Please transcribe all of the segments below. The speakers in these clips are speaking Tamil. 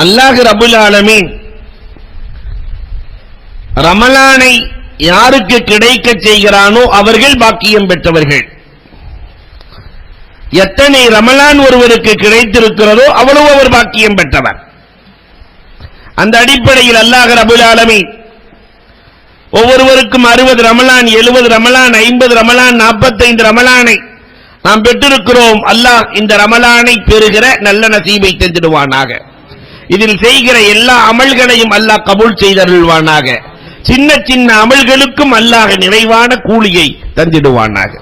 அல்லாஹ் ரப்புல் ஆலமீன் ரமலானை யாருக்கு கிடைக்க செய்கிறானோ அவர்கள் பாக்கியம் பெற்றவர்கள். எத்தனை ரமலான் ஒருவருக்கு கிடைத்திருக்கிறதோ அவ்வளவு அவர் பாக்கியம் பெற்றவர். அந்த அடிப்படையில் அல்லாஹ் ரப்புல் ஆலமீன் ஒவ்வொருவருக்கும் 60 ரமலான், 70 ரமலான், 50 ரமலான், 45 ரமலானை நாம் பெற்றிருக்கிறோம். அல்லாஹ் இந்த ரமலானை பெறுகிற நல்ல நசீபை தந்திடுவானாக. இதில் செய்கிற எல்லா அமல்களையும் அல்லாஹ் கபூல் செய்தருள்வானாக. சின்ன சின்ன அமல்களுக்கும் அல்லாஹ் நிறைவான கூலியை தந்திடுவானாக.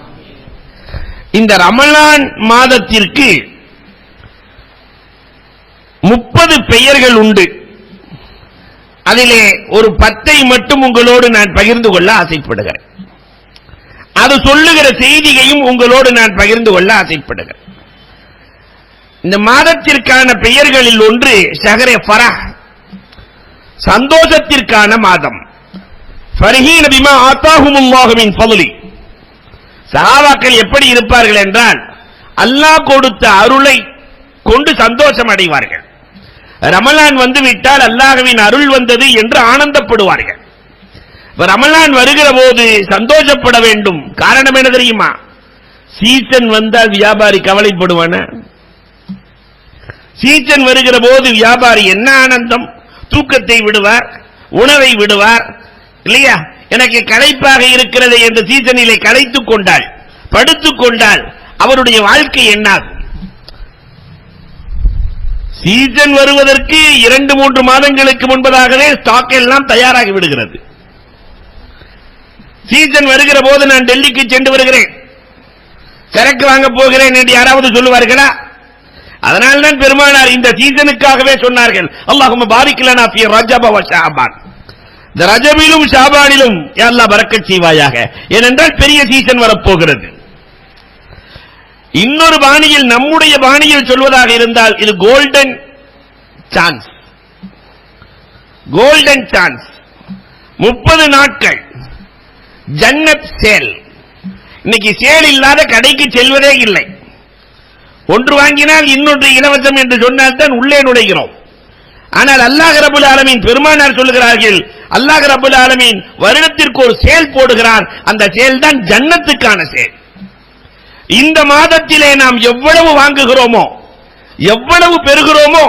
இந்த ரமலான் மாதத்திற்கு 30 பெயர்கள் உண்டு. அதிலே ஒரு 10ஐ மட்டும் உங்களோடு நான் பகிர்ந்து கொள்ள ஆசைப்படுகிறேன். அது சொல்லுகிற செய்தியையும் உங்களோடு நான் பகிர்ந்து கொள்ள ஆசைப்படுகிறேன். இந்த மாதத்திற்கான பெயர்களில் ஒன்று ஷஹ்ரே ஃபரஹ், சந்தோஷத்திற்கான மாதம். ஃபர்ஹீன பிமா ஆதாஹுமுல்லாஹு மின் ஃபضலி. சஹாபாக்கள் எப்படி இருப்பார்கள் என்றால் அல்லாஹ் கொடுத்த அருளை கொண்டு சந்தோஷம் அடைவார்கள். ரமலான் வந்து விட்டால் அல்லாஹ்வின் அருள் வந்தது என்று ஆனந்தப்படுவார்கள். ரமலான் வருகிற போது சந்தோஷப்பட வேண்டும். காரணம் என்ன தெரியுமா? சீசன் வந்தால் வியாபாரி கவலைப்படுவான? சீசன் வருகிற போது வியாபாரி என்ன ஆனந்தம்! தூக்கத்தை விடுவார், உணவை விடுவார் இல்லையா? எனக்கு களைப்பாக இருக்கிறது என்று சீசனிலே களைத்துக் கொண்டால், படுத்துக் கொண்டால் அவருடைய வாழ்க்கை என்னாகும்? சீசன் வருவதற்கு 2-3 மாதங்களுக்கு முன்பதாகவே ஸ்டாக் எல்லாம் தயாராகி விடுகிறது. சீசன் வருகிற போது நான் டெல்லிக்கு சென்று வருகிறேன், சரக்கு வாங்க போகிறேன் என்று யாராவது சொல்லுவார்களா? அதனால்தான் பெருமானார் இந்த சீசனுக்காகவே சொன்னார்கள், அல்லாஹும்ம பாரிக் லனா ஃபீ ரஜப வ ஷஅபான். இந்த ரஜபிலும் ஷாபானிலும் யா அல்லாஹ் பரக்கத் செய்வாயாக. ஏனென்றால் பெரிய சீசன் வரப்போகிறது. இன்னொரு பாணியில், நம்முடைய பாணியில் சொல்வதாக இருந்தால் இது கோல்டன் சான்ஸ். Golden chance. 30 நாட்கள் ஜன்னத் சேல். இன்னைக்கு சேல் இல்லாத கடைக்கு செல்வதே இல்லை. ஒன்று வாங்கினால் இன்னொன்று இலவசம் என்று சொன்னால் தான் உள்ளே நுழைகிறோம். ஆனால் அல்லாஹ் ரப்புல் ஆலமீன் பெருமானார் சொல்லுகிறார்கள், அல்லாஹ் ரப்புல் ஆலமீன் வருடத்திற்கு ஒரு சேல் போடுகிறார். அந்த சேல் தான் ஜன்னத்துக்கான சேல். இந்த மாதத்திலே நாம் எவ்வளவு வாங்குகிறோமோ, எவ்வளவு பெறுகிறோமோ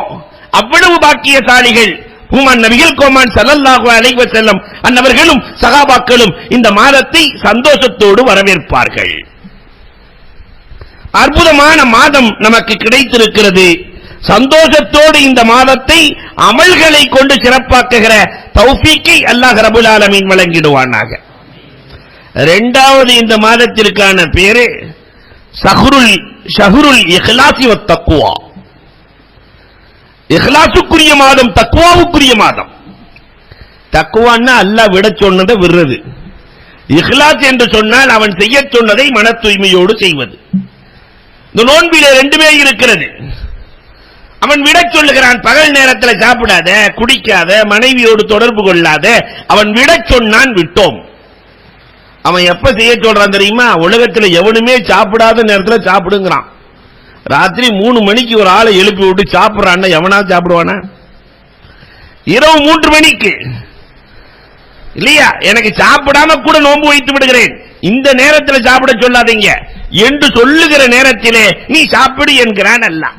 அவ்வளவு பாக்கியசாலிகள். ஹுமான் நபிகள் கோமான் ஸல்லல்லாஹு அலைஹி வஸல்லம் அன்னவர்களும் சஹாபாக்களும் இந்த மாதத்தை சந்தோஷத்தோடு வரவேற்பார்கள். அற்புதமான மாதம் நமக்கு கிடைத்திருக்கிறது. சந்தோஷத்தோடு இந்த மாதத்தை அமல்களை கொண்டு சிறப்பாக்குகிற தௌஃபீக்கை அல்லாஹ் ரப்புல் ஆலமீன் வழங்கிடுவானாக. இரண்டாவது இந்த மாதத்திற்கான பேரு ஷஹ்ருல் இக்லாஸி வத் தக்வா. இக்லாஸுக்குரிய மாதம், தக்வாவுக்குரிய மாதம். தக்வான்னா அல்லாஹ் விட சொன்னதை விடுறது. இக்லாஸ் என்று சொன்னால் அவன் செய்ய சொன்னதை மன தூய்மையோடு செய்வது. இந்த நோன்பிலே ரெண்டுமே இருக்கிறது. அவன் விட சொல்லுகிறான், பகல் நேரத்தில் சாப்பிடாத, குடிக்காத, மனைவியோடு தொடர்பு கொள்ளாத. அவன் விட சொன்னான், விட்டோம். அவன் எப்ப செய்ய சொல்றான் தெரியுமா? உலகத்தில் எவனுமே சாப்பிடாத நேரத்தில் சாப்பிடுங்கிறான். ராத்திரி 3 மணிக்கு ஒரு ஆளை எழுப்பி விட்டு சாப்பிடுறான்னா எவனாவது சாப்பிடுவானா? இரவு 3 மணிக்கு இல்லையா? எனக்கு சாப்பிடாம கூட நோன்பு வைத்து விடுகிறேன், இந்த நேரத்தில் சாப்பிட சொல்லாதீங்க என்று சொல்லுகிற நேரத்திலே நீ சாப்பிடு என்கிறான் அல்லாஹ்.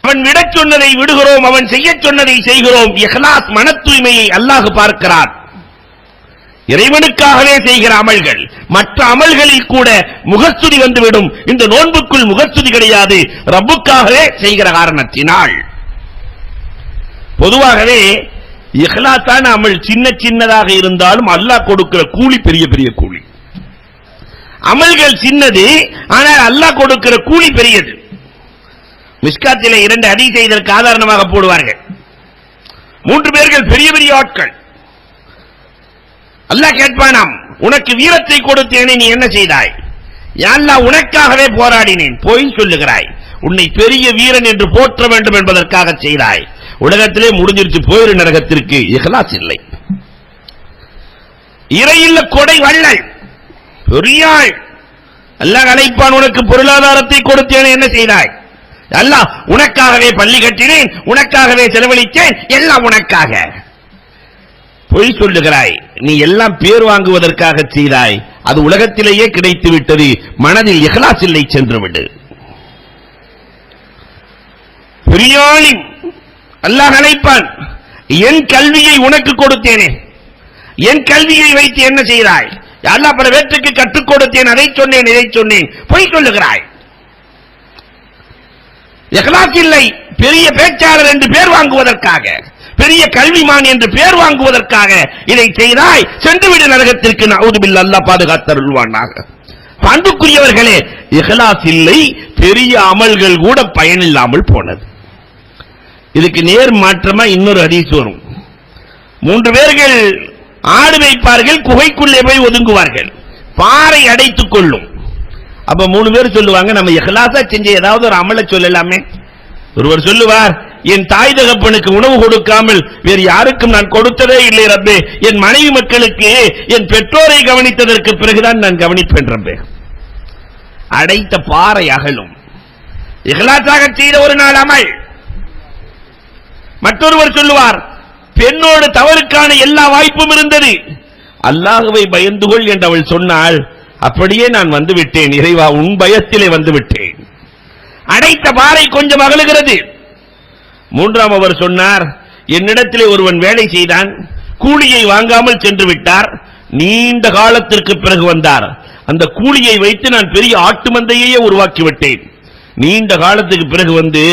அவன் விட சொன்னதை விடுகிறோம், அவன் செய்ய சொன்னதை செய்கிறோம். இஹ்லாஸ், மன தூய்மையை அல்லாஹ் பார்க்கிறான். இறைவனுக்காகவே செய்கிற அமல்கள், மற்ற அமல்களில் கூட முகஸ்துதி வந்துவிடும். இந்த நோன்புக்குள் முகஸ்துதி கிடையாது, ரப்புக்காகவே செய்கிற காரணத்தினால். பொதுவாகவே இஹ்லாஸான அமல் சின்ன சின்னதாக இருந்தாலும் அல்லாஹ் கொடுக்கிற கூலி பெரிய பெரிய கூலி. அமல்கள் சின்னது, ஆனால் அல்லாஹ் கொடுக்கிற கூலி பெரியது. மிஸ்காத்திலே 2 ஹதீஸை இதற்கு ஆதாரமாக போடுவார்கள். 3 பேர்கள் பெரிய பெரிய ஆட்கள். அல்லாஹ் கேட்பானாம், உனக்கு வீரத்தை கொடுத்தேனே, நீ என்ன செய்தாய்? யா அல்லாஹ், உனக்காகவே போராடினேன். போய் சொல்லுகிறாய், உன்னை பெரிய வீரன் என்று போற்ற வேண்டும் என்பதற்காக செய்தாய். உலகத்திலே முடிஞ்சிருச்சு, போயிரு நரகத்திற்கு. இஹ்லாஸ் இல்லை. இறையில்ல கொடை வள்ளல் பெரியாள். அல்லாஹ் அழைப்பான், உனக்கு பொருளாதாரத்தை கொடுத்தேனே, என்ன செய்தாய்? அல்லாஹ் உனக்காகவே பள்ளி கட்டினேன், உனக்காகவே செலவழித்தேன், எல்லாம் உனக்காக. பொய் சொல்லுகிறாய், நீ எல்லாம் பேர் வாங்குவதற்காக செய்தாய், அது உலகத்திலேயே கிடைத்து விட்டது, மனதில் இஹ்லாஸ் இல்லை, சென்று விடு. பிரியாணி அல்லாஹ் அழைப்பான், என் கல்வியை உனக்கு கொடுத்தேனே, என் கல்வியை வைத்து என்ன செய்தாய்? அல்லாஹ் பல பேற்றுக்கு கற்றுக் கொடுத்தேன், அதை சொன்னேன், இதை சொன்னேன், பொய் சொல்லுகிறாய். இஹ்லாஸ் இல்லை. பெரிய பேச்சாளர் என்று பேர் வாங்குவதற்காக, பெரிய கல்விமான் என்று பேர் வாங்குவதற்காக இதை செய்தாய், சென்று விடு நரகத்திற்கு. நஊது பில்லாஹ், அல்லாஹ் பாதுகாத்தருள்வானாக. அன்புக்குரியவர்களே, இஹ்லாஸ் இல்லை, பெரிய அமல்கள் கூட பயனில்லாமல் போனது. இதுக்கு நேர் மாற்றமா இன்னொரு ஹதீஸ் வரும். 3 பேர்கள் ஆடு வைப்பார்கள், குகைக்குள்ளே போய் ஒதுங்குவார்கள், பாறை அடைத்துக் கொள்ளும். அப்ப 3 பேர் சொல்லுவாங்க, நம்ம இஹ்லாஸா செஞ்ச ஏதாவது ஒரு அமலை சொல்லலாமே. ஒருவர் சொல்லுவார், என் தாய் தகப்பனுக்கு உணவு கொடுக்காமல் வேறு யாருக்கும் நான் கொடுத்ததே இல்லை ரப்பே, என் மனைவி மக்களுக்கு என் பெற்றோரை கவனித்ததற்கு பிறகுதான் நான் கவனிப்பேன் ரப்பே. அடைத்த பாறை அகலும். இஹ்லாஸாக செய்த ஒரு நாள் அமல். மற்றொருவர் சொல்லுவார், பெண்ணோடு தவறுக்கான எல்லா வாய்ப்பும் இருந்தது, அல்லாஹ்வை பயந்து கொள் என்று அவள் சொன்னாள், அப்படியே நான் வந்து விட்டேன் இறைவா, உன் பயத்திலே வந்து விட்டேன். அடைத்த பாறை கொஞ்சம் அகலுகிறது. 3ஆம் அவர் சொன்னார், என்னிடத்திலே ஒருவன் வேலை செய்தான், கூலியை வாங்காமல் சென்று விட்டார், நீண்ட காலத்திற்கு பிறகு வந்தார், அந்த கூலியை வைத்து நான் பெரிய ஆட்டு மந்தையே உருவாக்கி விட்டேன். நீண்ட காலத்துக்கு பிறகு வந்து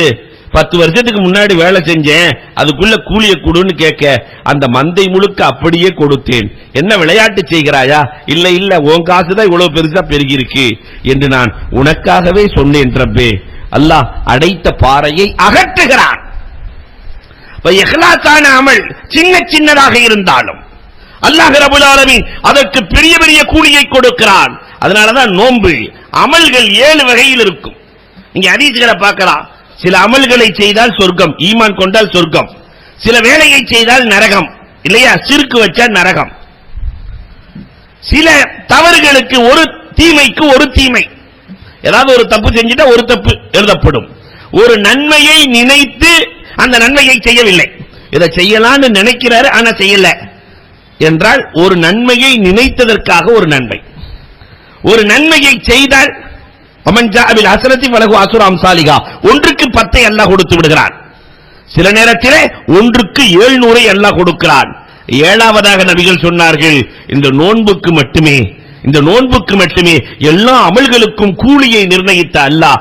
10 வருஷத்துக்கு முன்னாடி வேலை செஞ்சேன், அதுக்குள்ள கூலியை கொடுன்னு கேட்க அந்த மந்தை முழுக்க அப்படியே கொடுத்தேன். என்ன விளையாட்டு செய்கிறாயா? இல்ல இல்ல, உன் காசுதான் இவ்வளவு பெருசா பெருகி இருக்கு என்று நான் உனக்காகவே சொன்னேன் ரப்பே. அல்லாஹ் அடைத்த பாறையை அகற்றுகிறான். இஹ்லாஸான அமல் சின்ன சின்னதாக இருந்தாலும் அல்லாஹ் ரப்பல் ஆலமீன் அதற்கு பெரிய பெரிய கூலியை கொடுக்கிறான். அதனாலதான் நோன்பு அமல்கள் 7 வகையில் இருக்கும். இங்க ஹதீஸ்களை பார்க்கலாம். சில அமல்களை செய்தால் சொர்க்கம், ஈமான் கொண்டால் சொர்க்கம். சில வேலையை செய்தால் நரகம், இல்லையா? சிறுக்கு வச்சா நரகம். சில தவறுகளுக்கு ஒரு தீமைக்கு ஒரு தீமை, ஏதாவது ஒரு தப்பு செஞ்சுட்டா ஒரு தப்பு எழுதப்படும். ஒரு நன்மையை நினைத்து அந்த நன்மையை செய்யவில்லை, இதை செய்யலான்னு நினைக்கிறாரு ஆனா செய்யல என்றால் ஒரு நன்மையை நினைத்ததற்காக ஒரு நன்மை. ஒரு நன்மையை செய்தால் ஒன்றுக்கு 10 அல்லாஹ் கொடுத்து விடுகிறான். சில நேரத்திலே ஒன்றுக்கு 700 அல்லாஹ் கொடுக்கிறான். 7ஆவதாக நபிகள் சொன்னார்கள், இந்த நோன்புக்கு மட்டுமே, இந்த நோன்புக்கு மட்டுமே எல்லா அமல்களுக்கும் கூலியை நிர்ணயித்த அல்லாஹ்,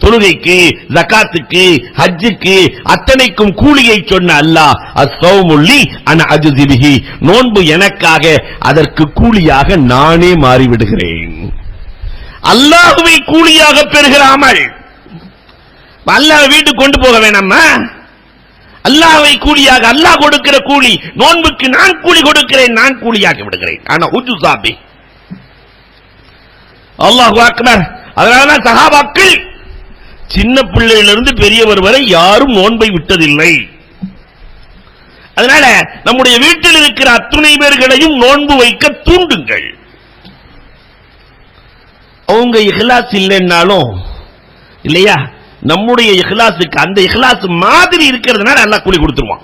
தொழுகைக்கு ஜகாத்துக்கு ஹஜ்ஜுக்கு அத்தனைக்கும் கூலியை சொன்ன அல்லாஹ், அஸ்ஸௌமுல்லி அன அஜ்ஸி பிஹி, நோன்பு எனக்காக, அதற்கு கூலியாக நானே மாறிவிடுகிறேன். அல்லாஹ்வை கூலியாக பெறுகிற அமல். அல்லாஹ் வீட்டுக்கு கொண்டு போக வேணாமா? அல்லாஹ்வை கூலியாக, அல்லாஹ் கொடுக்கிற கூலி. நோன்புக்கு நான் கூலி கொடுக்கிறேன், நான் கூலியாக்கி விடுகிறேன். ஆனா உஜ்ஸாபி, அல்லாஹு அக்பர். அதனாலதான் சஹாபாக்கள் சின்ன பிள்ளையிலிருந்து பெரியவர் வரை யாரும் நோன்பை விட்டதில்லை. அதனால நம்முடைய வீட்டில் இருக்கிற அத்துணை பேர்களையும் நோன்பு வைக்க தூண்டுங்கள். அவங்க இஹ்லாஸ் இல்லைன்னாலும் இல்லையா, நம்முடைய இஹ்லாஸுக்கு அந்த இஹ்லாஸ் மாதிரி இருக்கிறதுனால அல்லாஹ் கூலி கொடுத்துருவான்.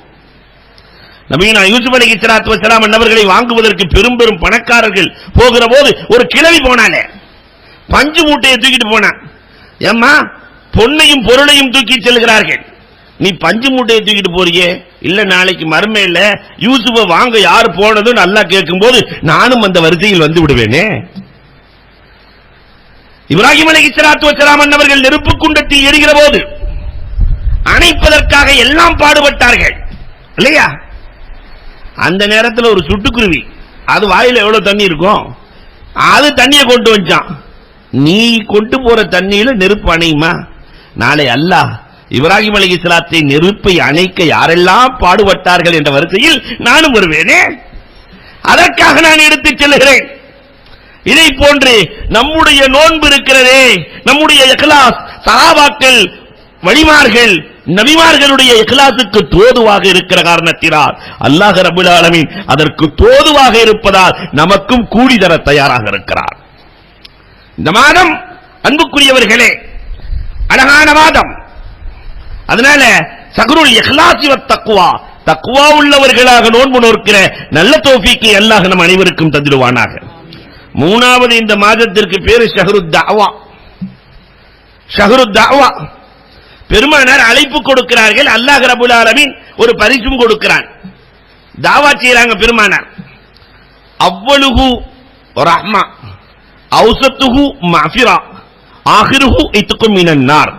நபியுனா யூசுப் அலைஹிஸ்ஸலாத்து வஸ்ஸலாம் அன்னவர்களை வாங்குவதற்கு பெரும் பெரும் பணக்காரர்கள் போகிற போது ஒரு கிழவி போனாலே, பஞ்சு மூட்டையை தூக்கிட்டு போனான். ஏம்மா, பொன்னையும் பொருளையும் தூக்கி செல்கிறார்கள், நீ பஞ்சு மூட்டையை தூக்கிட்டு போறியே? இல்ல, நாளைக்கு மறுமையில யூசுஃபை வாங்க யார் போனதுன்னு அல்லாஹ் கேட்கும் போது நானும் அந்த வரிசையில் வந்து விடுவேனே. இப்ராஹிம் அலைஹிஸ்ஸலாத்து வஸ்ஸலாம் அன்னவர்கள் நெருப்பு குண்டத்தில் எரிகிற போது அணைப்பதற்காக எல்லாம் பாடுபட்டார்கள், இல்லையா? அந்த நேரத்தில் ஒரு சுட்டுக்குருவி, அது வாயில எவ்வளவு தண்ணி இருக்கும், அது தண்ணியை கொண்டு வச்சான். நீ கொண்டு போற தண்ணியில நெருப்பு அணையுமா? நாளை அல்லாஹ் இப்ராஹிம் அலைஹிஸ்ஸலாத்தை நெருப்பை அணைக்க யாரெல்லாம் பாடுபட்டார்கள் என்ற வரிசையில் நானும் வருவேனே. அதற்காக நான் எடுத்துச் செல்கிறேன். இதை போன்று நம்முடைய நோன்பு இருக்கிறதே, நம்முடைய இஹ்லாஸ், சஹாபாக்கள், வலிமார்கள், நபிமார்களுடைய இஹ்லாஸுக்கு தோதுவாக இருக்கிற காரணத்தினால் அல்லாஹ் ரப்பல் ஆலமீன் அதற்கு தோதுவாக இருப்பதால் நமக்கும் கூலி தர தயாராக இருக்கிறார். இந்த மாதம் அன்புக்குரியவர்களே அழகான வாதம். அதனால சஹ்ருல் இஹ்லாஸ் வத் தக்வா, தக்வா உள்ளவர்களாக நோன்பு நோக்கிற நல்ல தௌஃபீக்கை அல்லாஹ் நம் அனைவருக்கும் தந்திடுவானாக. மூணாவது இந்த மாதத்திற்கு பேரு ஷஹ்ருத் தஅவா. ஷஹ்ருத் தஅவா, பெருமானார் அழைப்பு கொடுக்கிறார்கள், அல்லாஹ் ரப்பல் ஆலமீன் ஒரு பரிசும் கொடுக்கிறான். தாவா செய்றாங்க பெருமானார். அவ்வலுஹு ரஹ்மா, அவ்சத்துஹு மஃபிரா, ஆகிருஹு இத்கும் மினன் நார்.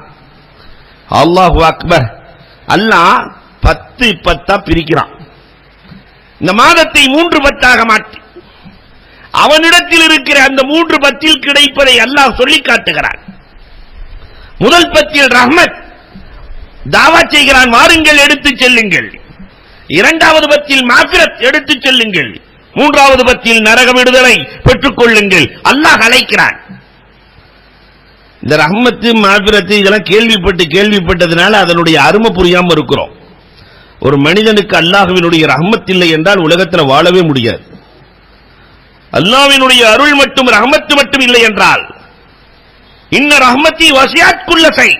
அல்லாஹு அக்பர். அல்லாஹ் 10 10 பிரிக்கிறான். இந்த மாதத்தை 3 10 மாற்றி அவனிடத்தில் இருக்கிற அந்த 3 10 கிடைப்பதை அல்லாஹ் சொல்லி காட்டுகிறான். முதல் 10 ரஹ்மத், தாவா செய்கிறான், வாருங்கள் எடுத்துச் செல்லுங்கள். இரண்டாவது 10 மஃபிரத், எடுத்துச் செல்லுங்கள். மூன்றாவது 10 நரக விடுதலை பெற்றுக் கொள்ளுங்கள். அல்லாஹ் அழைக்கிறான். இந்த ரஹ்மத்து மஃபிரத் இதெல்லாம் கேள்விப்பட்டதுனால அதனுடைய அருமை புரியாம இருக்கிறோம். ஒரு மனிதனுக்கு அல்லாஹ்வினுடைய ரஹ்மத் இல்லை என்றால் உலகத்தில் வாழவே முடியாது. அல்லாஹ்வினுடைய அருள் மட்டும் ரஹ்மத்து மட்டும் இல்லை என்றால், இன்ன ரஹ்மத்தி வஸிஅத் குல்ல ஷை,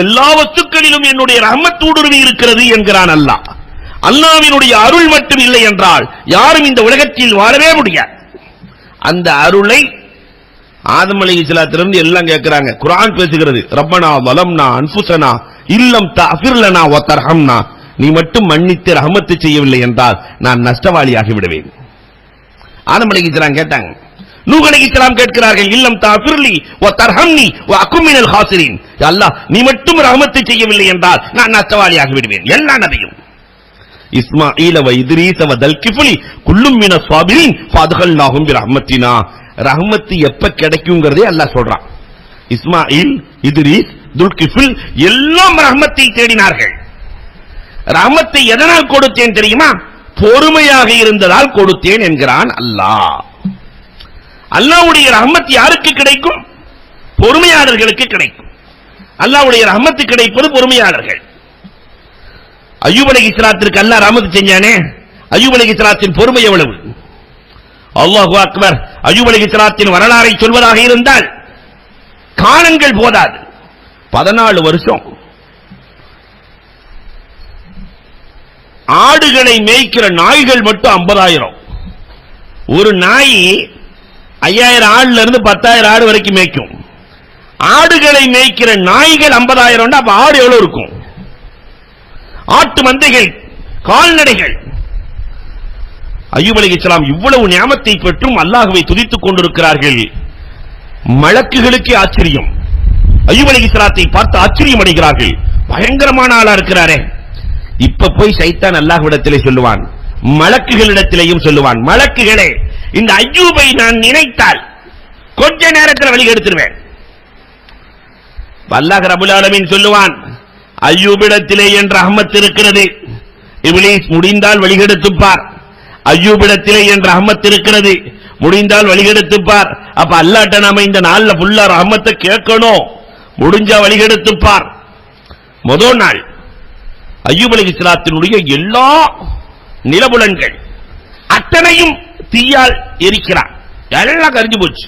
எல்லா வஸ்துக்களிலும் என்னுடைய ரஹ்மத் ஊடுருவி இருக்கிறது என்கிறான் அல்லாஹ். அல்லாஹ்வினுடைய அருள் மட்டும் இல்லை என்றால் யாரும் இந்த உலகத்தில் வாழவே முடியாது. அந்த அருளை ஆதம் அலைஹிஸ்ஸலாத்திலிருந்து எல்லாம் கேட்கிறாங்க. குர்ஆன் பேசுகிறது, ரப்பனா வலம்னா அன்ஃபுஸனா இல்லம் தஃபிர் லனா வ தர்ஹம்னா, நீ மட்டும் மன்னித்து ரஹமத்து செய்யவில்லை என்றால் நான் நஷ்டவாளியாகி விடுவேன். ஆதம் அலைஹிஸ்ஸலாம் கேட்டாங்க. நூஹ் அலைஹிஸ்ஸலாம் கேட்கிறார்கள், இல்லம் தஃபிர்லி வ தர்ஹம்னி வ அகும் மினல் ஹாசிரின், யா அல்லாஹ் நீ மட்டும் ரஹமத்து செய்யவில்லை என்றால் நான் நஷ்டவாளியாகி விடுவேன். எல்லா நபியும் இஸ்மாஈல வ இத்ரீஸ வ தல்கிஃப்லி குல்லும் மினஸ் ஸாபிரீன் ஃபஅத்கல்நாஹும் பிரஹ்மத்தினா. ரஹ்மத் எப்ப கிடைக்கும்ங்கறதே அல்லாஹ் சொல்றான். இஸ்மாயில், இத்ரீஸ், துல்கிஃபில் எல்லாம் ரஹ்மத்தை தேடினார்கள். ரஹ்மத்தை எதனால் கொடுத்தேன் தெரியுமா? பொறுமையாக இருந்ததால் கொடுத்தேன் என்கிறான் அல்லாஹ். அல்லாஹ்வுடைய ரஹ்மத் யாருக்கு கிடைக்கும்? பொறுமையாளர்களுக்கு கிடைக்கும். அல்லாஹ்வுடைய ரஹ்மத் கிடைப்பது பொறுமையாளர்கள். அய்யூப் அலைஹிஸ்ஸலாத்திற்கு அல்லாஹ் ரஹ்மத் செஞ்சானே, அய்யூப் அலைஹிஸ்ஸலாத்தின் பொறுமை எவ்வளவு! அல்லாஹு அக்பர். அய்யூப் அலைஹிஸ்ஸலாத்தின் வரலாறை சொல்வதாக இருந்தால் காலங்கள் போதாது. 14 வருஷம் ஆடுகளை மேய்க்கிற நாய்கள் மட்டும் 50,000. ஒரு நாய் 5000 ஆடுல இருந்து 10,000 ஆடு வரைக்கும் மேய்க்கும். ஆடுகளை மேய்க்கிற நாய்கள் 50,000. அப்ப ஆடு எவ்வளவு இருக்கும்? ஆட்டு மந்தைகள், கால்நடைகள். அய்யூப் அலைஹிஸ்ஸலாம் இவ்வளவு நியாமத்தை பெற்றும் அல்லாஹ்வை துதித்துக் கொண்டிருக்கிறார்கள். மலக்குகளுக்கே ஆச்சரியம். அய்யூப் அலைஹிஸ்ஸலாத்தை பார்த்து ஆச்சரியம் அடைகிறார்கள். பயங்கரமான ஆளா இருக்கிறாரே. இப்ப போய் சைத்தான் அல்லாஹ்விடத்திலே சொல்லுவான், மலக்குகளிடத்திலேயும் சொல்லுவான், மலக்குகளே, இந்த அய்யூபை நான் நினைத்தால் கொஞ்ச நேரத்தில் வழிகெடுத்துருவேன். அல்லாஹ் ரப்பல் ஆலமீன் சொல்லுவான், அய்யூபிடத்திலே என் ரஹ்மத் இருக்கிறது, இப்லீஸ் முடிந்தால் வழிகெடுத்துப்பார். அய்யூபிடத்திலே என் ரஹ்மத் இருக்கிறது, முடிந்தால் வழிகெடுத்துப்பார். அப்ப அல்லாஹ்ட்ட நாம இந்த நாள்ல ஃபுல்லா ரஹ்மத்தை கேட்கணும், முடிஞ்சா வழிகெடுத்துப்பார். முதல் நாள் அய்யூப் அலைஹிஸ்ஸலாத்தினுடைய எல்லா நிலபுலன்கள் அத்தனையும் தீயால் எரிக்கிறார். எல்லாம் கரிஞ்சு போச்சு.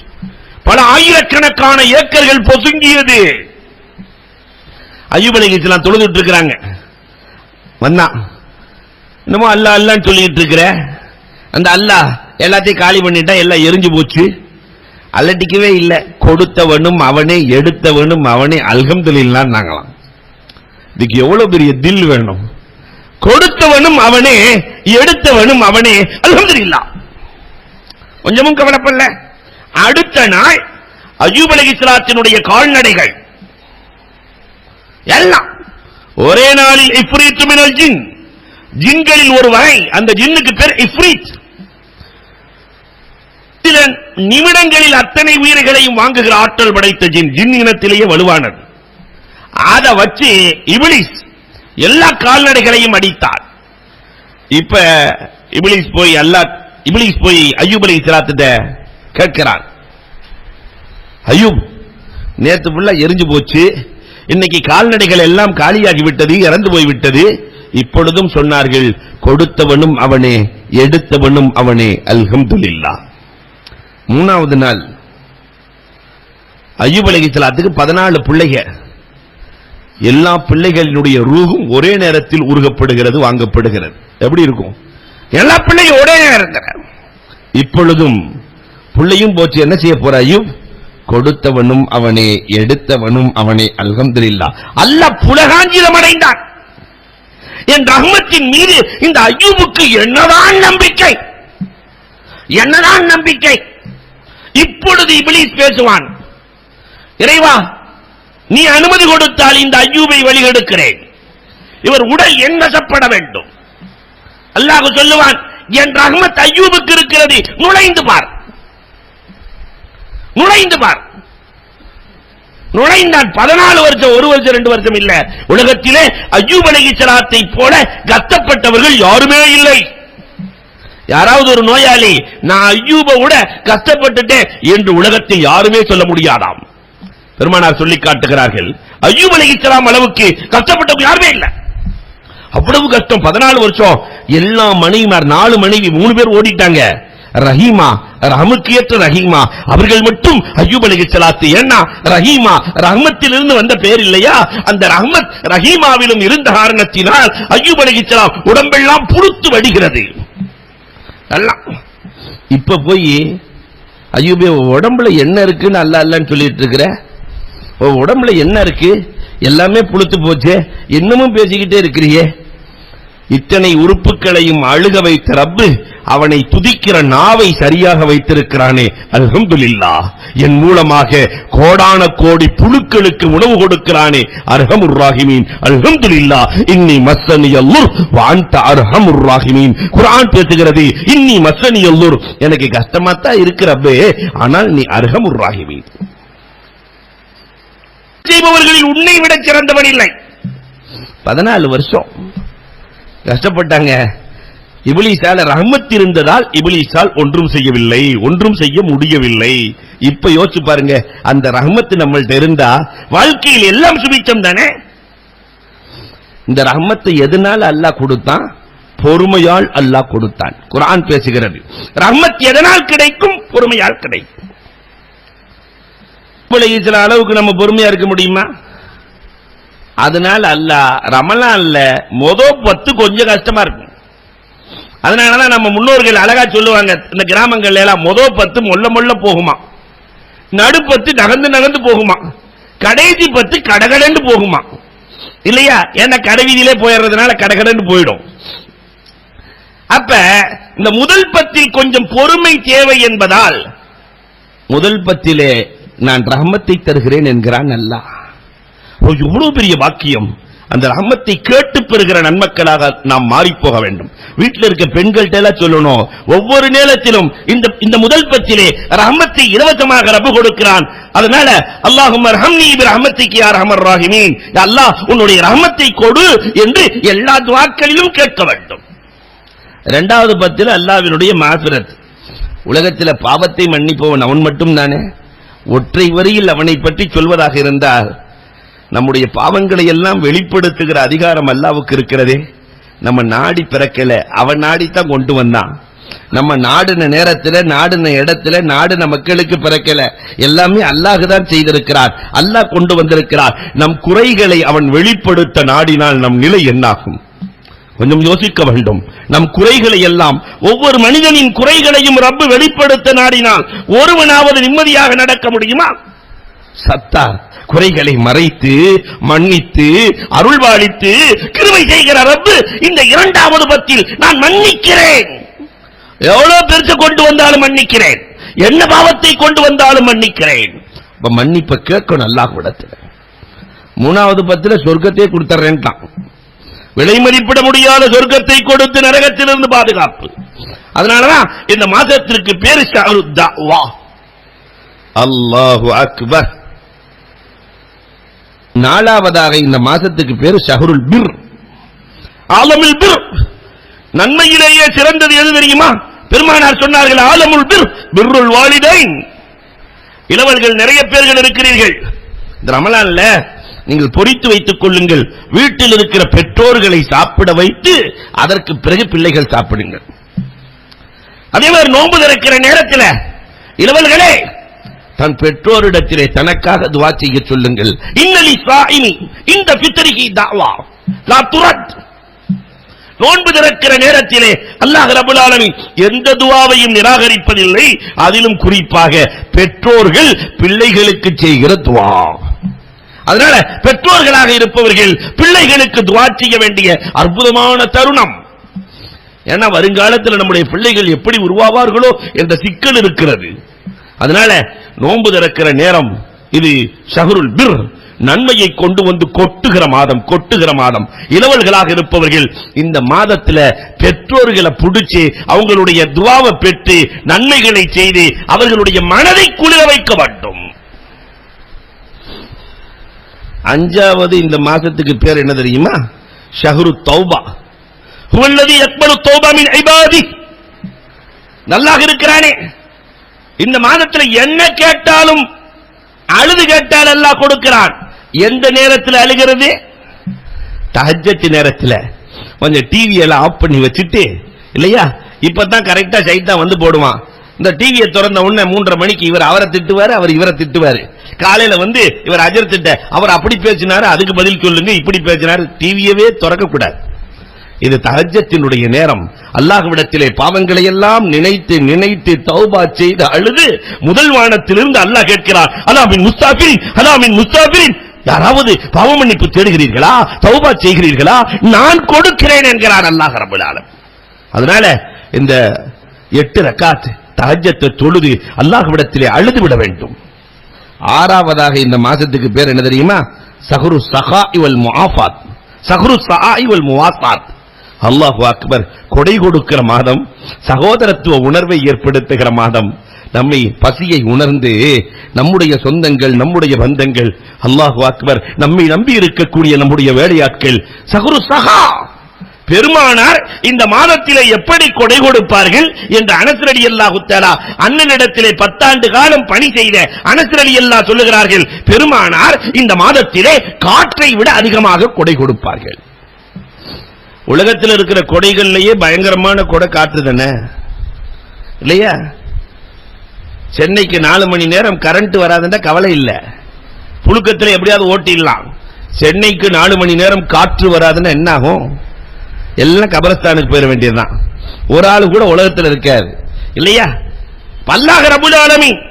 பல ஆயிரக்கணக்கான ஏக்கர்கள் பொசுங்கியது. அய்யூப் அலைஹிஸ்ஸலாம் தொழுதுட்டு இருக்கிறாங்க. வந்தா என்னமோ அல்லாஹ் அல்லாஹ்னு சொல்லிட்டு இருக்கிற அந்த அல்லாஹ் எல்லாத்தையும் காலி பண்ணிட்டா, எல்லாம் எரிஞ்சு போச்சு. அலட்டிக்கவே இல்லை. கொடுத்தவனும் அவனே, எடுத்தவனும் அவனே, அல்ஹம்துலில்லாஹ் நாங்களாம். இதுக்கு எவ்வளவு பெரிய தில் வேணும்! கொடுத்தவனும் அவனே, எடுத்தவனும் அவனே, அல்ஹம்துலில்லாஹ். கொஞ்சமும் கவலைப்படல. அடுத்த நாள் அய்யூப் அலைஹிஸ்ஸலாத்தினுடைய கால்நடைகள் எல்லாம் ஒரே நாளில் இஃப்ரீத் மினல் ஜின், ஜின்களில் ஒரு வகை, அந்த ஜின்னுக்கு பேர் இஃப்ரீத். சில நிமிடங்களில் அத்தனை உயிர்களையும் வாங்குகிற ஆற்றல் படைத்த ஜின், ஜின் இனத்திலேயே வலுவானது. அதை வச்சு இப்லீஸ் எல்லா கால்நடைகளையும் அடித்தார். இப்ப இப்லீஸ் போய் அய்யூப் அலைஹிஸ்ஸலாத்திட்ட கேட்கிறார், அய்யூப், நேத்து ஃபுல்லா எரிஞ்சு போச்சு, இன்னைக்கு கால்நடைகள் எல்லாம் காலியாகி விட்டது, இறந்து போய்விட்டது. இப்பொழுதும் சொன்னார்கள், கொடுத்தவனும் அவனே, எடுத்தவனும் அவனே, அல்ஹம்துலில்லாஹ். மூணாவது நாள் அய்யூப் அலைஹிஸ்ஸலாத்துக்கு 14 பிள்ளைகள். எல்லா பிள்ளைகளினுடைய ரூஹும் ஒரே நேரத்தில் உருகப்படுகிறது, வாங்கப்படுகிறது. எப்படி இருக்கும்? எல்லா பிள்ளையும் ஒரே நேரத்தில். இப்பொழுதும் பிள்ளையும் போச்சு, என்ன செய்ய போற அய்யூப்? கொடுத்தவனும் அவனே, எடுத்தவனும் அவனே. அல்ஹம்துலில்லாஹ். அல்லாஹ் புலகாஞ்சிலம் அடைந்தான். என் ரஹ்மத்தின் மீது இந்த அய்யூபுக்கு என்னதான் நம்பிக்கை, என்னதான் நம்பிக்கை. இப்பொழுது இப்லீஸ் பேசுவான், இறைவா நீ அனுமதி கொடுத்தால் இந்த அய்யூபை வழிகெடுக்கிறேன், இவர் உடல் என் வசப்பட வேண்டும். அல்லாஹ் சொல்லுவான், என் ரஹ்மத் அய்யூபுக்கு இருக்கிறது, நுழைந்து பார், நுழைந்து பார். நுழைந்தான். 14 வருஷம், 1 வருஷம் 2 வருஷம் இல்ல. உலகத்திலே அய்யூப் அலைஹிஸ்ஸலாத்தை போல கஷ்டப்பட்டவர்கள் யாருமே இல்லை. யாராவது ஒரு நோயாளி நான் அய்யூபை விட கஷ்டப்பட்டுட்டேன் என்று உலகத்தில் யாருமே சொல்ல முடியாதாம். பெருமானார் சொல்லி காட்டுகிறார்கள், அய்யூப் அலைஹிஸ்ஸலாம் அளவுக்கு கஷ்டப்பட்டவங்க யாருமே இல்லை. அவ்வளவு கஷ்டம். 14 வருஷம். எல்லா மனைவிமார், 4 மனைவி, 3 பேர் ஓடிட்டாங்க. ரஹீமா, ரஹமுக்கு ஏற்ற ரஹீமா, அவர்கள் மட்டும் அய்யூப் அலைஹிஸ்ஸலாத்து. ஏன்னா ரஹீமா ரஹ்மத்திலிருந்து வந்த பேர் இல்லையா, அந்த ரஹ்மத் ரஹீமாவிலும் இருந்த காரணத்தினால் அய்யூப் அலைஹிஸ்ஸலாம் உடம்பெல்லாம் புழுத்து வடிகிறது. இப்ப போய் அய்யூபே உடம்புல என்ன இருக்குன்னு அல்ல அல்லன்னு சொல்லிட்டு இருக்கிற, உடம்புல என்ன இருக்கு, எல்லாமே புழுத்து போச்சு, இன்னமும் பேசிக்கிட்டே இருக்கிறியே. இத்தனை உறுப்புகளையும் அழுக வைத்த ரப்பு அவனை துதிக்கிற நாவை சரியாக வைத்திருக்கிறானே, அல்ஹம்துலில்லாஹ். என் மூலமாக கோடான கோடி புழுக்களுக்கு உணவு கொடுக்கிறானே, அர்ஹமுர் ராஹிமீன். அல்ஹம்துலில்லாஹ். இன்னி மஸ்ஸனியல் லுர் வ அன்த அர்ஹமுர் ராஹிமீன். குர்ஆன் பேசுகிறது, இன்னி மஸ்ஸனியல் லுர், எனக்கு கஷ்டமா தான் இருக்கு ரப்பே, ஆனால் நீ அர்ஹமுர் ராஹிமீன். செய்பவர்களில் உன்னை விட சிறந்தவன் இல்லை. 14 வருஷம் கஷ்டப்பட்டாங்க. இப்லீஸால ரஹ்மத் இருந்ததால் இப்லீஸால் ஒன்றும் செய்யவில்லை, ஒன்றும் செய்ய முடியவில்லை. இப்ப யோசிச்சு பாருங்க, அந்த ரஹ்மத் நம்மள்ட்ட இருந்தா வாழ்க்கையில் எல்லாம் சுபிச்சம் தானே. இந்த ரஹ்மத்தை எதனால அல்லாஹ் கொடுத்தான்? பொறுமையால் அல்லாஹ் கொடுத்தான். குர்ஆன் பேசுகிறது, ரஹ்மத் எதனால் கிடைக்கும்? பொறுமையால் கிடைக்கும். சில அளவுக்கு நம்ம பொறுமையா இருக்க முடியுமா? அதனால அல்லாஹ் ரமலான்ல மொத 10 கொஞ்சம் கஷ்டமா இருக்கும். அதனாலதான் நம்ம முன்னோர்கள் அழகா சொல்லுவாங்க, இந்த கிராமங்கள்ல எல்லாம் மொத 10 மொல்ல மொல்ல போகுமா, நடு 10 நகர்ந்து நகர்ந்து போகுமா, கடைசி 10 கடகடன்னு போகுமா, இல்லையா? ஏன்னா கடைவீதியிலே போயிடுறதுனால கடகடன்னு போயிடும். அப்ப இந்த முதல் 10 கொஞ்சம் பொறுமை தேவை என்பதால் முதல் 10 நான் ரஹ்மத்தை தருகிறேன் என்கிறான் அல்லாஹ். எவ்வளவு பெரிய வாக்கியம். அந்த ரஹ்மத்தை கேட்டு பெறுகிற நன்மக்களாக நாம் மாறி போக வேண்டும். வீட்டில் இருக்க பெண்கள்ட்ட எல்லாம் சொல்லணும், ஒவ்வொரு நேரத்திலும் இந்த முதல் 10 ரஹ்மத்தை இலவசமாக ரப்பு கொடுக்கிறான். அதனால அல்லாஹும்ம ரஹம்னி பிரஹ்மத்திக யா அர்ஹமர் ராஹிமீன், அல்லாஹ் உன்னுடைய ரஹ்மத்தை கொடு என்று எல்லா துஆக்களிலும் கேட்க வேண்டும். இரண்டாவது 10 அல்லாஹ்வினுடைய மஃபிரத். உலகத்தில் பாவத்தை மன்னிப்பவன் அவன் மட்டும் தானே. ஒற்றை வரியில் அவனை பற்றி சொல்வதாக இருந்தால் நம்முடைய பாவங்களை எல்லாம் வெளிப்படுத்துகிற அதிகாரம் அல்லாஹ்வுக்கு இருக்கிறதே. நம்ம நாடி பிறக்கல, அவன் நாடித்தான் கொண்டு வந்தான். நம்ம நாடின நேரத்தில், நாடின இடத்துல, நாடின மக்களுக்கு பிறக்கல, எல்லாமே அல்லாஹ் தான் செய்திருக்கிறார், அல்லாஹ் கொண்டு வந்திருக்கிறார். நம் குறைகளை அவன் வெளிப்படுத்த நாடினால் நம் நிலை என்னாகும்? கொஞ்சம் யோசிக்க வேண்டும். நம் குறைகளை எல்லாம், ஒவ்வொரு மனிதனின் குறைகளையும் ரப்பு வெளிப்படுத்த நாடினால் ஒருவனாவது நிம்மதியாக நடக்க முடியுமா? சத்தார் குறைகளை மறைத்து மன்னித்து அருள்வாளித்து கிருபை செய்கிற ரப்பு இந்த இரண்டாவது 10 நான் மன்னிக்கிறேன். எவ்வளவு பெருசு கொண்டு வந்தாலும் மன்னிக்கிறேன், என்ன பாவத்தை கொண்டு வந்தாலும் மன்னிக்கிறேன். மன்னிப்ப கேட்கணும் அல்லாஹ் இடத்துல. மூணாவது 10 சொர்க்கத்தை கொடுத்துறேன்ட்டான். விலை மதிப்பிட முடியாத சொர்க்கத்தை கொடுத்து நரகத்திலிருந்து பாதுகாப்பு. அதனாலதான் இந்த மாதத்திற்கு பேரு ஷஹ்ரு தஅவா. அல்லாஹு அக்பர். நாலாவதாக இந்த மாசத்துக்கு பேரு ஷஹ்ருல் பிர், ஆலமுல் பிர். நன்மையிலேயே சிறந்தது எது தெரியுமா? பெருமானார் சொன்னார்கள், ஆலமுல் பிர் பிர்ருல் வாலிதைன். இளவல்கள் நிறைய பேர்கள் இருக்கிறீர்கள், இந்த ரமலான்ல நீங்கள் பொறித்து வைத்துக் கொள்ளுங்கள். வீட்டில் இருக்கிற பெற்றோர்களை சாப்பிட வைத்து அதற்கு பிறகு பிள்ளைகள் சாப்பிடுங்கள். அதே மாதிரி நோன்பு திறக்கிற நேரத்தில் இளவல்களே தன் பெற்றோரிடத்திலே தனக்காக துஆ செய்ய சொல்லுங்கள். இன்னலி ஸாயிமி இந்த ஃபித்ரிஹி தஅவா லா துரத். நோன்பு திறக்கிற நேரத்திலே அல்லாஹ் ரப்பல் ஆலமீன் எந்த துஆவையும் நிராகரிப்பதில்லை. அதிலும் குறிப்பாக பெற்றோர்கள் பிள்ளைகளுக்கு செய்கிற துஆ. அதனால பெற்றோர்களாக இருப்பவர்கள் பிள்ளைகளுக்கு துஆ செய்ய வேண்டிய அற்புதமான தருணம். ஏன்னா வருங்காலத்தில் நம்முடைய பிள்ளைகள் எப்படி உருவாவார்களோ என்ற சிக்கல் இருக்கிறது. அதனால நோன்பு திறக்கிற நேரம் இது ஷஹ்ருல் பிர், நன்மையை கொண்டு வந்து கொட்டுகிற மாதம், கொட்டுகிற மாதம். இளவல்களாக இருப்பவர்கள் இந்த மாதத்தில் பெற்றோர்களை பிடிச்சு அவங்களுடைய துஆவை பெற்று நன்மைகளை செய்து அவர்களுடைய மனதை குளிர வைக்க வேண்டும். அஞ்சாவது இந்த மாசத்துக்கு பேர் என்ன தெரியுமா? ஷஹ்ரு தௌபா. ஹுவல்லதி யக்பலு தௌபா மின் இபாதி. அல்லாஹ் இருக்கிறானே, இந்த மாதத்தில் என்ன கேட்டாலும் அழுது கேட்டால் அல்லாஹ் கொடுக்கிறான். எந்த நேரத்தில் அழுகிறது? தஹஜ்ஜத் நேரத்தில். கொஞ்சம் டிவி எல்லாம் ஆஃப் பண்ணி வச்சுட்டு, இல்லையா, இப்பதான் கரெக்டா சைத்தான் வந்து போடுவான். இந்த டிவியை திறந்த உடனே 3:30 மணிக்கு இவர் அவரை திட்டுவாரு, அவர் இவரை திட்டுவாரு. காலையில வந்து இவர் அஜர் திட்ட, அவர் அப்படி பேசினாரு, அதுக்கு பதில் சொல்லுங்க, இப்படி பேசினாரு. டிவியவே திறக்க கூடாது. இது தஹஜ்ஜத்தினுடைய நேரம். அல்லாஹ்விடத்திலே பாவங்களை எல்லாம் நினைத்து நினைத்து தௌபா செய்து அழுது முதல் வானத்திலிருந்து அல்லாஹ் கேட்கிறார், அலா மின் முஸ்தாஃபிரின், அலா மின் முஸ்தாஃபிரின். யாராவது பாவ மன்னிப்பு தேடுகிறீர்களா, தௌபா செய்கிறீர்களா? நான் கொடுக்கிறேன் என்கிறார் அல்லாஹ் ரப்பல் ஆலமீன். அதனால இந்த 8 ரக்காத் தஹஜ்ஜத்தை தொழுது அல்லாஹ்விடத்திலே அழுது விட வேண்டும். ஆறாவதாக இந்த மாசத்துக்கு பேர் என்ன தெரியுமா? ஷஹ்ரு ஸஹாஇ வல் முஆஃபாத். ஷஹ்ரு ஸஹாஇ வல் முவாஸாத். அல்லாஹு அக்பர். கொடை கொடுக்கிற மாதம், சகோதரத்துவ உணர்வை ஏற்படுத்துகிற மாதம். நம்மை பசியை உணர்ந்து நம்முடைய சொந்தங்கள், நம்முடைய பந்தங்கள், அல்லாஹு அக்பர், நம்மை நம்பி இருக்கக்கூடிய நம்முடைய வேலையாட்கள், ஷஹ்ரு ஸஹா. பெருமானார் இந்த மாதத்திலே எப்படி கொடை கொடுப்பார்கள் என்று அனஸ் ரலியல்லாஹு தஆலா அண்ணனிடத்திலே 10 ஆண்டு காலம் பணி செய்த அனஸ் ரலியல்லாஹு சொல்லுகிறார்கள், பெருமானார் இந்த மாதத்திலே காற்றை விட அதிகமாக கொடை கொடுப்பார்கள். உலகத்தில் இருக்கிற கொடைகள்லயே பயங்கரமான கொடை காற்று தானே, இல்லையா? சென்னைக்கு 4 மணி நேரம் கரண்ட் வராதுன்னா கவலை இல்லை, புழுக்கத்தில் எப்படியாவது ஓட்டிடலாம். சென்னைக்கு 4 மணி நேரம் காற்று வராதுன்னா என்ன ஆகும்? எல்லாம் கபரஸ்தானுக்கு போயிட வேண்டியதுதான். ஒரு ஆளு கூட உலகத்தில் இருக்காது, இல்லையா? அல்லாஹ் ரப்பல் ஆலமீன்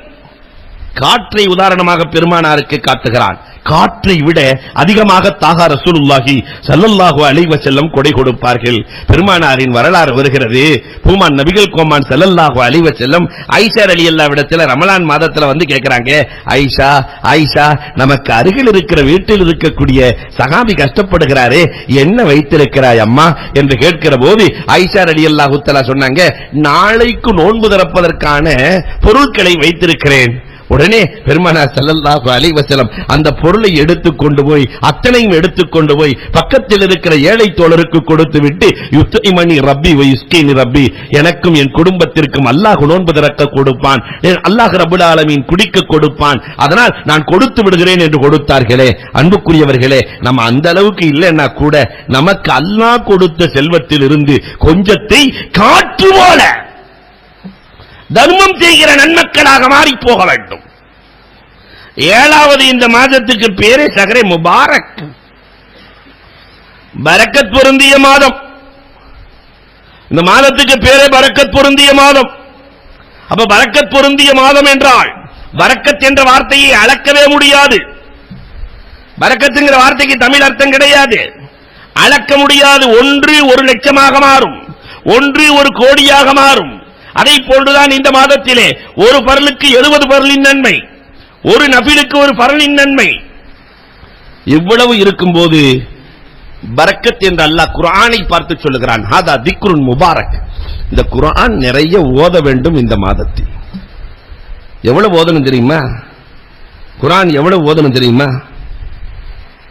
காற்றை உதாரணமாக பெருமானாருக்கு காட்டுகிறான். காற்றை விட அதிகமாக தாகா ரசூலுல்லாஹி ஸல்லல்லாஹு அலைஹி வஸல்லம் கொடை கொடுப்பார்கள். பெருமானாரின் வரலாறு வருகிறது. பூமான் நபிகள் கோமான் ஸல்லல்லாஹு அலைஹி வஸல்லம் ஆயிஷா ரலியல்லாஹு இடத்துல ரமலான் மாதத்துல வந்து கேட்கறாங்க, ஆயிஷா ஆயிஷா, நமக்கு அருகில் இருக்கிற வீட்டில் இருக்கக்கூடிய சஹாபி கஷ்டப்படுகிறாரே, என்ன வைத்திருக்கிறாய் அம்மா என்று கேட்கிற போது ஆயிஷா ரலியல்லாஹு தஆலா சொன்னாங்க, நாளைக்கு நோன்பு திறப்பதற்கான பொருட்களை வைத்திருக்கிறேன். உடனே பெருமானார் ஸல்லல்லாஹு அலைஹி வஸல்லம் அந்த பொருளை எடுத்துக்கொண்டு போய், அத்தனையும் எடுத்துக்கொண்டு போய் பக்கத்தில் இருக்கிற ஏழை தோழருக்கு கொடுத்து விட்டு, யுத்இமனி ரப்பி வ யுஸ்கினி ரப்பி, எனக்கும் என் குடும்பத்திற்கும் அல்லாஹ் நோன்பு திறக்க கொடுப்பான், அல்லாஹ் ரப்பல் ஆலமீன் குடிக்க கொடுப்பான், அதனால் நான் கொடுத்து விடுகிறேன் என்று கொடுத்தார்களே. அன்புக்குரியவர்களே, நம்ம அந்த அளவுக்கு இல்லைன்னா கூட நமக்கு அல்லாஹ் கொடுத்த செல்வத்தில் இருந்து கொஞ்சத்தை காற்று போல தர்மம் செய்கிற நன்மக்களாக மாறி போக வேண்டும். ஏழாவது இந்த மாதத்துக்கு பேரே ஷஹ்ரே முபாரக், பரக்கத் பொருந்திய மாதம். இந்த மாதத்துக்கு பேரே பரக்கத் பொருந்திய மாதம். அப்ப பரக்கத் பொருந்திய மாதம் என்றால் பரக்கத் என்ற வார்த்தையை அளக்கவே முடியாது. பரக்கத்துங்கிற வார்த்தைக்கு தமிழ் அர்த்தம் கிடையாது, அளக்க முடியாது. ஒன்று 1 லட்சமாக மாறும், ஒன்று 1 கோடியாக மாறும். அதை போன்றுதான் இந்த மாதத்திலே ஒரு பரலுக்கு 70 பரலின் நன்மை, ஒரு நபிலுக்கு 1 பரலின் நன்மை. இவ்வளவு இருக்கும்போது பரக்கத் என்று அல்லாஹ் குர்ஆனை பார்த்து சொல்லுகிறான், ஹாதா திக்ருன் முபாரக். இந்த குர்ஆன் நிறைய ஓத வேண்டும் இந்த மாதத்தில். எவ்வளவு ஓதணும் தெரியுமா? குர்ஆன் எவ்வளவு ஓதணும் தெரியுமா?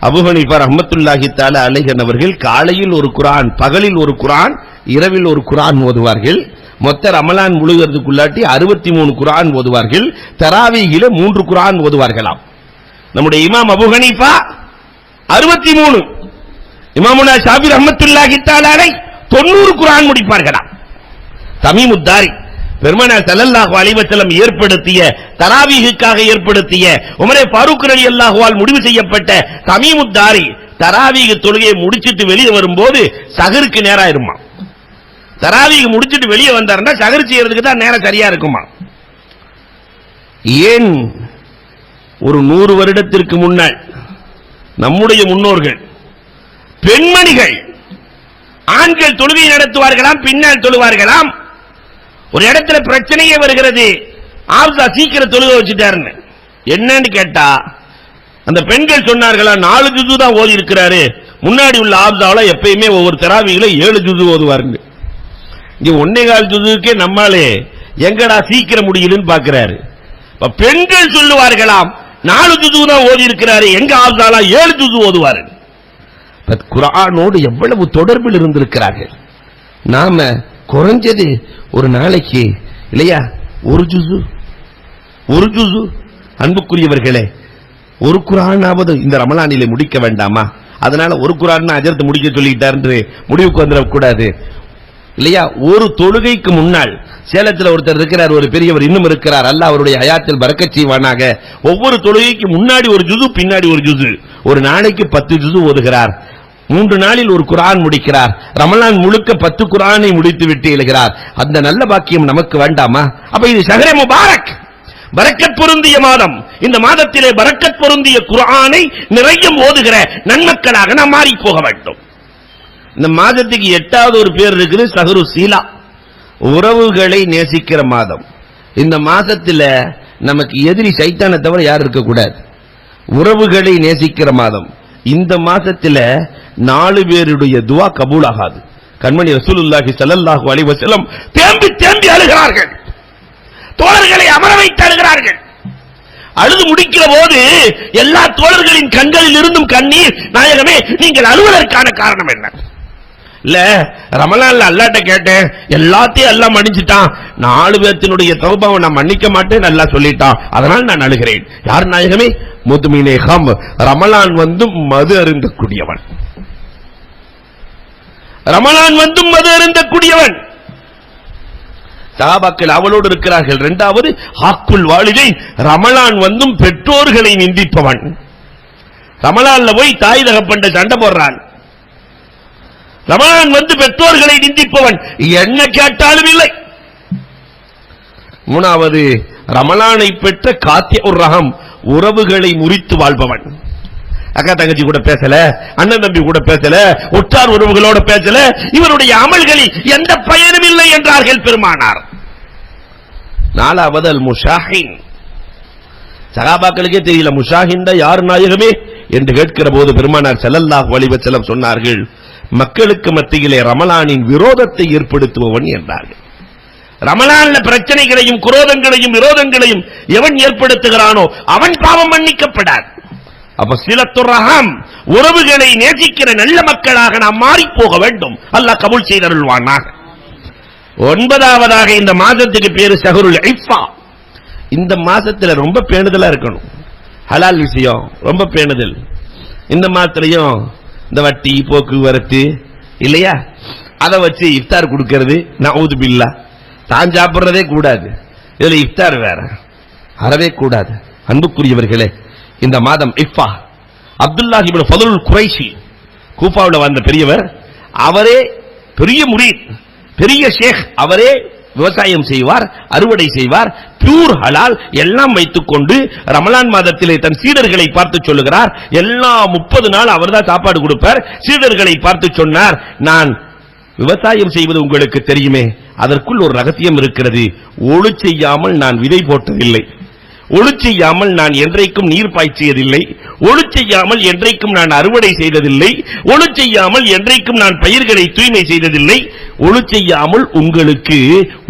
அபூ ஹனீஃபா ரஹ்மத்துல்லாஹி தஆலா அலைஹி அவர்கள் காலையில் 1 குர்ஆன், பகலில் 1 குர்ஆன், இரவில் 1 குர்ஆன் ஓதுவார்கள். மொத்த ரமலான் முழுகிறதுக்குள்ளாட்டி 63 குர்ஆன் ஓதுவார்கள். தராவீஹில 3 குர்ஆன் ஓதுவார்களாம். நம்முடைய இமாம் அபூ ஹனீஃபா 63, இமாமுனா ஷாஃபி ரஹ்மத்துல்லாஹி தஆலா அலைஹி 90 குர்ஆன் முடிப்பார்களாம். தமீமுத்தாரி பெருமானார் ஸல்லல்லாஹு அலைஹி வஸல்லம் ஏற்படுத்திய தராவீஹுக்காக ஏற்படுத்திய உமரே ஃபாரூக் ரலியல்லாஹு அன்ஹு முடிவு செய்யப்பட்ட தமீமுத் தாரி தராவீஹ் தொழுகையை முடிச்சிட்டு வெளியே வரும்போது சஹருக்கு நேரா இருமா. தராவீஹ் முடிச்சிட்டு வெளியே வந்தாருன்னா சஹர் செய்யறதுக்கு தான் நேரம் சரியா இருக்குமா. ஏன் ஒரு 100 வருடத்திற்கு முன்னால் நம்முடைய முன்னோர்கள் பெண்மணிகள் ஆண்கள் தொழுகை நடத்துவார்களாம், பின்னால் தொழுவார்களாம். ஒரு இடத்துல பிரச்சனையே வருகிறது, ஆப்சா சீக்கிரம் தொழுகை வச்சுட்டாருன்னு. என்னன்னு கேட்டா அந்த பெண்கள் சொன்னார்களா 4 ஜுது தான் ஓதி இருக்கிறாரு, முன்னாடி உள்ள ஆப்சாவில எப்பயுமே ஒவ்வொரு தராவியில 7 ஜுது ஓதுவாருங்க. இங்க 1.25 ஜுதுக்கே நம்மாலே எங்கடா சீக்கிரம் முடியுதுன்னு பாக்குறாரு. பெண்கள் சொல்லுவார்களாம் 4 ஜுது தான் ஓதி இருக்கிறாரு, எங்க ஆப்சாலா 7 ஜுது ஓதுவாரு. குர்ஆனோடு எவ்வளவு தொடர்பில் இருந்திருக்கிறார்கள். நாம குறைஞ்சது ஒரு நாளைக்கு இல்லையா ஒரு ஜுசு அன்புக்குரியவர்களே, ஒரு குர்ஆனாவது இந்த ரமலானிலே முடிக்க வேண்டாமா? அதனால ஒரு குர்ஆன் அஜர்த் முடிக்க சொல்லிட்டாரு முடிவுக்கு வந்துடக்கூடாது இல்லையா. ஒரு தொழுகைக்கு முன்னால் சேலத்தில் ஒருத்தர் இருக்கிறார், ஒரு பெரியவர் இன்னும் இருக்கிறார், அல்லாஹ் அவருடைய ஹயாத்தில் பரக்கத் செய்வானாக. ஒவ்வொரு தொழுகைக்கு முன்னாடி ஒரு ஜுசு, பின்னாடி ஒரு ஜுசு, ஒரு நாளைக்கு 10 ஜுசு ஓதுகிறார். 3 நாளில் ஒரு குர்ஆன் முடிக்கிறார். ரமலான் முழுக்க 10 குர்ஆனை முடித்து விட்டு எழுகிறார். அந்த நல்ல பாக்கியம் நமக்கு வேண்டாமா? அப்ப இது ஷஹ்ரே முபாரக், பரக்கத் பொருந்திய மாதம். இந்த மாதத்திலே பரக்கத் பொருந்திய குர்ஆனை நிறைய ஓதுகிற நன்மக்களாக நாம் மாறி போக வேண்டும். இந்த மாதத்துக்கு 8வது ஒரு பேர் இருக்குது, ஷஹ்ரு சீலா, உறவுகளை நேசிக்கிற மாதம். இந்த மாசத்துல நமக்கு எதிரி சைத்தானை தவிர யாரும் இருக்கக்கூடாது. உறவுகளை நேசிக்கிற மாதம். இந்த மாசத்துல 4 பேருடைய துவா கபூல் ஆகாது. கண்மணி ரசூலுல்லாஹி ஸல்லல்லாஹு அலைஹி வஸல்லம் தேம்பி தேம்பி அழுகிறார்கள், தோழர்களை அமர வைத்து அழுகிறார்கள். அழுது முடிக்கிற போது எல்லா தோழர்களின் கண்களில் இருந்தும் கண்ணீர். நாயகமே, நீங்கள் அழுவதற்கான காரணம் என்ன? இல்ல ரமலான்ல அல்லாஹ்ட்ட கேட்டேன், எல்லாத்தையும் அல்லாஹ் மன்னிச்சிட்டான், 4 பேர்த்தினுடைய தௌபாவை நான் மன்னிக்க மாட்டேன் நல்லா சொல்லிட்டான், அதனால் நான் அழுகிறேன். யார் நாயகமே? முதுமினே ஹம், ரமலான் வந்தும் மது அருந்தக்கூடியவன். ரமலான் வந்தும் மது அருந்தக்கூடியவன். சஹாபாக்கள் அவளோடு இருக்கிறார்கள். 2வது ஹக்குல் வாலிதை, ரமலான் வந்தும் பெற்றோர்களை நிந்திப்பவன். ரமலான்ல போய் தாய் தகப்பன்ட சண்டை போடுறான். ரமலான் வந்து பெற்றோர்களை நிந்திப்பவன், என்ன கேட்டாலும் இல்லை. 3வது ரமலானை பெற்ற காத்தியுர் ரஹம், உறவுகளை முறித்து வாழ்பவன். அக்கா தங்கச்சி கூட பேசல, அண்ணன் தம்பி கூட பேசல, உற்றார் உறவுகளோட பேசல, இவருடைய அமல்களில் எந்த பயனும் இல்லை என்றார்கள் பெருமானார். 4வது அல் முஷாஹின், சஹாபாக்களுக்கே தெரியல முஷாஹின் யார் நாயகமே என்று கேட்கிற போது பெருமானார் ஸல்லல்லாஹு அலைஹி வஸல்லம் சொன்னார்கள், மக்களுக்கு மத்தியிலே ரமலானின் விரோதத்தை ஏற்படுத்துபவன் என்றார்கள். ரமலான்ல பிரச்சனைகளையும் குரோதங்களையும் விரோதங்களையும் எவன் ஏற்படுத்துகிறானோ அவன் பாவம் மன்னிக்கப்படாது. அப்ப சிலத்துர் ரஹம், உறவுகளை நேசிக்கிற நல்ல மக்களாக நாம் மாறி போக வேண்டும். அல்லாஹ் கபூல் செய்தருள்வானாக. 9வதாக இந்த மாதத்துக்கு பேரு ஷஹ்ருல் இஃபா. இந்த மாசத்துல ரொம்ப பேணுதலா இருக்கணும். ஹலால் விஷயம் ரொம்ப பேணுதல். இந்த மாத்திரையும் இந்த வட்டி போக்குவரத்து இல்லையா, அதை வச்சு இஃப்தார் கொடுக்கிறது நஊது பில்லா. தான் சாப்பிடுறதே கூடாது, இதுல இஃப்தார் வேற, அறவே கூடாது. அன்புக்குரியவர்களே, இந்த மாதம் இஃபா. அப்துல்லாஹ் இப்னு ஃபதுல் குரைஷி, கூஃபாவில் வந்த பெரியவர், அவரே பெரிய முரீத், பெரிய ஷேக். அவரே விவசாயம் செய்வார், அறுவடை செய்வார், பியூர் ஹலால் எல்லாம் வைத்துக் கொண்டு ரமலான் மாதத்திலே தன் சீடர்களை பார்த்து சொல்லுகிறார். எல்லா 30 நாள் அவர்தான் சாப்பாடு கொடுப்பார். சீடர்களை பார்த்து சொன்னார், நான் விவசாயம் செய்வது உங்களுக்கு தெரியுமே, அதற்குள் ஒரு ரகசியம் இருக்கிறது. ஒழு செய்யாமல் நான் விதை போட்டதில்லை, ஒழு செய்யாமல் நான் என்றைக்கும் நீர் பாய்ச்சியதில்லை, ஒழு செய்யாமல் என்றைக்கும் நான் அறுவடை செய்ததில்லை, ஒழு செய்யாமல் என்றைக்கும் நான் பயிர்களை தூய்மை செய்ததில்லை, ஒழு செய்யாமல் உங்களுக்கு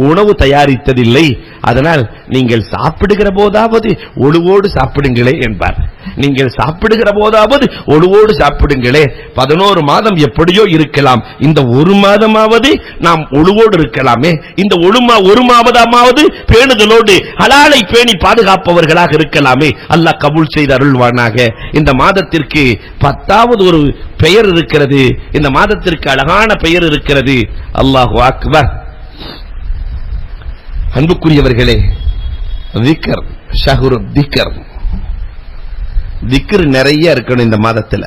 உணவு தயாரித்ததில்லை. அதனால் நீங்கள் சாப்பிடுகிற போதாவது ஒழுவோடு சாப்பிடுங்களே என்பார். நீங்கள் சாப்பிடுகிற போதாவது ஒழுவோடு சாப்பிடுங்களே. 11 மாதம் எப்படியோ இருக்கலாம், இந்த 1 மாதமாவது நாம் ஒழுவோடு இருக்கலாமே. இந்த ஒரு மாதமாவது பேணுதலோடு ஹலாலை பேணி பாதுகாப்பவர்களாக இருக்கலாமே. அல்லாஹ் கபூல் செய்து அருள்வானாக. இந்த மாதத்திற்கு 10வது ஒரு பெயர் இருக்கிறது. இந்த மாதத்திற்கு அழகான பெயர் இருக்கிறது. அல்லாஹு அக்பர். அன்புக்குரியவர்களே, திக்ர், ஷஹ்ரு திக்ர், திக்ர் நிறைய இருக்கணும் இந்த மாதத்துல.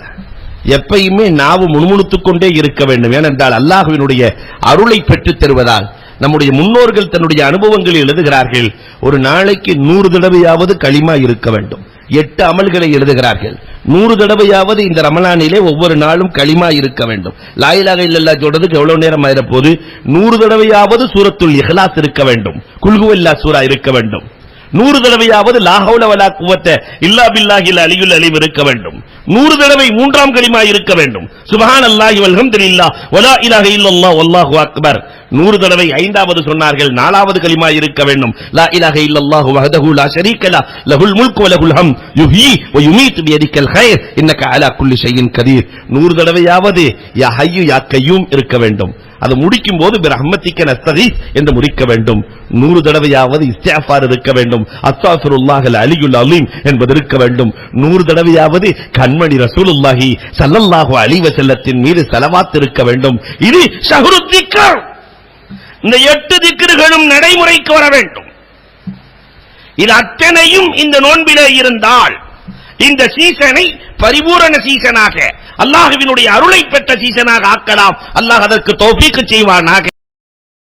எப்பயுமே நாவு முணுமுணுத்துக் கொண்டே இருக்க வேண்டும். ஏனென்றால் அல்லாஹ்வினுடைய அருளை பெற்றுத் தருவதால் நம்முடைய முன்னோர்கள் தன்னுடைய அனுபவங்களில் எழுதுகிறார்கள், ஒரு நாளைக்கு 100 தடவையாவது களிமா இருக்க வேண்டும். 8 அமல்களை எழுதுகிறார்கள். 100 தடவையாவது இந்த ரமலானிலே ஒவ்வொரு நாளும் களிமா இருக்க வேண்டும். லா இலாஹ இல்லல்லாஹ் சொல்றதுக்கு எவ்வளவு நேரம் ஆயிர போது? 100 தடவையாவது சூரத்துல் இஹ்லாஸ் இருக்க வேண்டும், குல் ஹுவல்லாஹ் சூரா இருக்க வேண்டும். 100 தடவையாவது லா ஹவுல வலா குவத்த இல்லா பில்லாஹில் அலியுல் அலீம் இருக்க வேண்டும். 100 தடவை மூன்றாம் கலிமா இருக்க வேண்டும், சுப்ஹானல்லாஹி வல்ஹம்துலில்லாஹ் வலா இலாஹ இல்லல்லாஹ் வல்லாஹு அக்பர். 100 தடவை ஐந்தாவது சொன்னார்கள், 4வது கலிமா இருக்க வேண்டும், லா இலாஹ இல்லல்லாஹு வஹ்தஹு லா ஷரீக லஹ் லஹுல் முல்கு வ லஹுல் ஹம்து யுஹ்யி வ யுமீத்து பியதிக்கல் கைர் இன்னக அலா குல்லி ஷைஇன் கதீர். 100 தடவையாவது யா ஹய்யு யா கய்யூம் இருக்க வேண்டும். அது முடிக்கும் போது பிரஹ்மத்திக்க நஸ்தகீஸ் என்று முடிக்க வேண்டும். 100 தடவையாவது இஸ்திக்ஃபார் இருக்க வேண்டும், அஸ்தக்ஃபிருல்லாஹல் அலியுல் அலீம் என்பது இருக்க வேண்டும். 100 தடவையாவது கண்மணி ரசூலுல்லாஹி ஸல்லல்லாஹு அலைஹி வஸல்லத்தின் மீது ஸலவாத் இருக்க வேண்டும். இது ஷஹ்ரு திக்ர். இந்த 8 திக்ர்களும் நடைமுறைக்கு வர வேண்டும். இது அத்தனையும் இந்த நோன்பிலே இருந்தால் இந்த சீசனை பரிபூரண சீசனாக, அல்லாஹ்வினுடைய அருளை பெற்ற சீசனாக ஆக்கலாம். அல்லாஹ் அதற்கு தௌஃபீக் செய்வானாக.